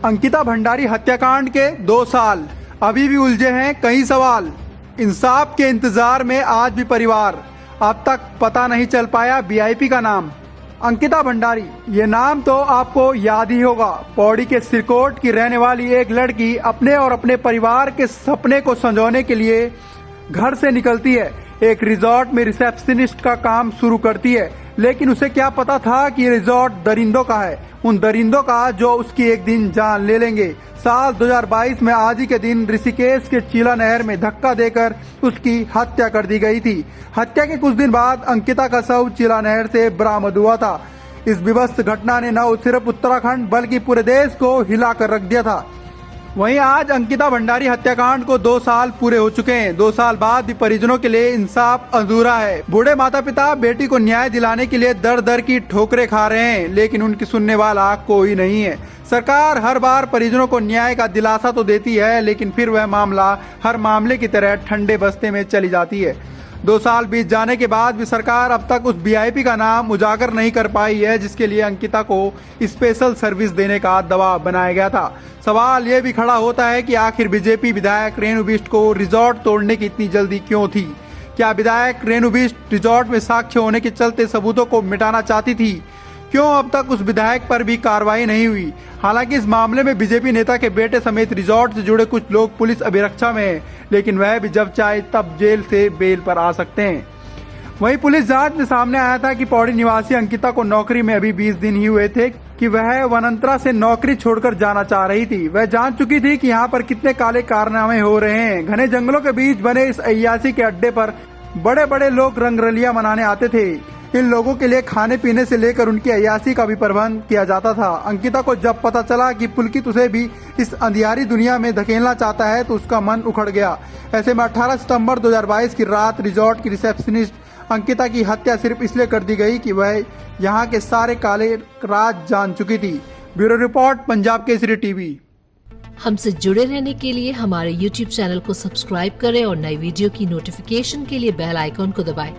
अंकिता भंडारी हत्याकांड के 2 साल, अभी भी उलझे हैं कई सवाल। इंसाफ के इंतजार में आज भी परिवार, अब तक पता नहीं चल पाया वीआईपी का नाम। अंकिता भंडारी, ये नाम तो आपको याद ही होगा। पौड़ी के सिरकोट की रहने वाली एक लड़की अपने और अपने परिवार के सपने को संजोने के लिए घर से निकलती है, एक रिजॉर्ट में रिसेप्शनिस्ट का काम शुरू करती है। लेकिन उसे क्या पता था कि ये रिजॉर्ट दरिंदों का है, उन दरिंदों का जो उसकी एक दिन जान ले लेंगे। साल 2022 में आज ही के दिन ऋषिकेश के चीला नहर में धक्का देकर उसकी हत्या कर दी गई थी। हत्या के कुछ दिन बाद अंकिता का शव चीला नहर से बरामद हुआ था। इस विभत्स घटना ने न सिर्फ उत्तराखंड बल्कि पूरे देश को हिला कर रख दिया था। वहीं आज अंकिता भंडारी हत्याकांड को 2 साल पूरे हो चुके हैं। 2 साल बाद भी परिजनों के लिए इंसाफ अधूरा है। बूढ़े माता पिता बेटी को न्याय दिलाने के लिए दर दर की ठोकरें खा रहे हैं, लेकिन उनकी सुनने वाला कोई नहीं है। सरकार हर बार परिजनों को न्याय का दिलासा तो देती है, लेकिन फिर वह मामला हर मामले की तरह ठंडे बस्ते में चली जाती है। 2 साल बीत जाने के बाद भी सरकार अब तक उस वीआईपी का नाम उजागर नहीं कर पाई है, जिसके लिए अंकिता को स्पेशल सर्विस देने का दबाव बनाया गया था। सवाल ये भी खड़ा होता है कि आखिर बीजेपी विधायक रेणु बिष्ट को रिजॉर्ट तोड़ने की इतनी जल्दी क्यों थी? क्या विधायक रेणु बिष्ट रिजॉर्ट में साक्ष्य होने के चलते सबूतों को मिटाना चाहती थी? क्यों अब तक उस विधायक पर भी कार्रवाई नहीं हुई? हालांकि इस मामले में बीजेपी नेता के बेटे समेत रिजॉर्ट से जुड़े कुछ लोग पुलिस अभिरक्षा में हैं, लेकिन वह भी जब चाहे तब जेल से बेल पर आ सकते हैं। वहीं पुलिस जांच में सामने आया था कि पौड़ी निवासी अंकिता को नौकरी में अभी 20 दिन ही हुए थे कि वह वनंतरा से नौकरी छोड़कर जाना चाह रही थी। वह जान चुकी थी कि यहाँ पर कितने काले कारनामे हो रहे हैं। घने जंगलों के बीच बने इस अय्यासी के अड्डे पर बड़े बड़े लोग रंगरलियां मनाने आते थे। इन लोगों के लिए खाने पीने से लेकर उनकी अय्यासी का भी प्रबंध किया जाता था। अंकिता को जब पता चला कि पुलकित उसे भी इस अंधियारी दुनिया में धकेलना चाहता है तो उसका मन उखड़ गया। ऐसे में 18 सितंबर 2022 की रात रिजॉर्ट की रिसेप्शनिस्ट अंकिता की हत्या सिर्फ इसलिए कर दी गई कि वह यहाँ के सारे काले राज जान चुकी थी। Bureau report, Punjab Kesari TV. हमसे जुड़े रहने के लिए हमारे YouTube चैनल को सब्सक्राइब करें और नई वीडियो की नोटिफिकेशन के लिए बेल आइकॉन को दबाएं।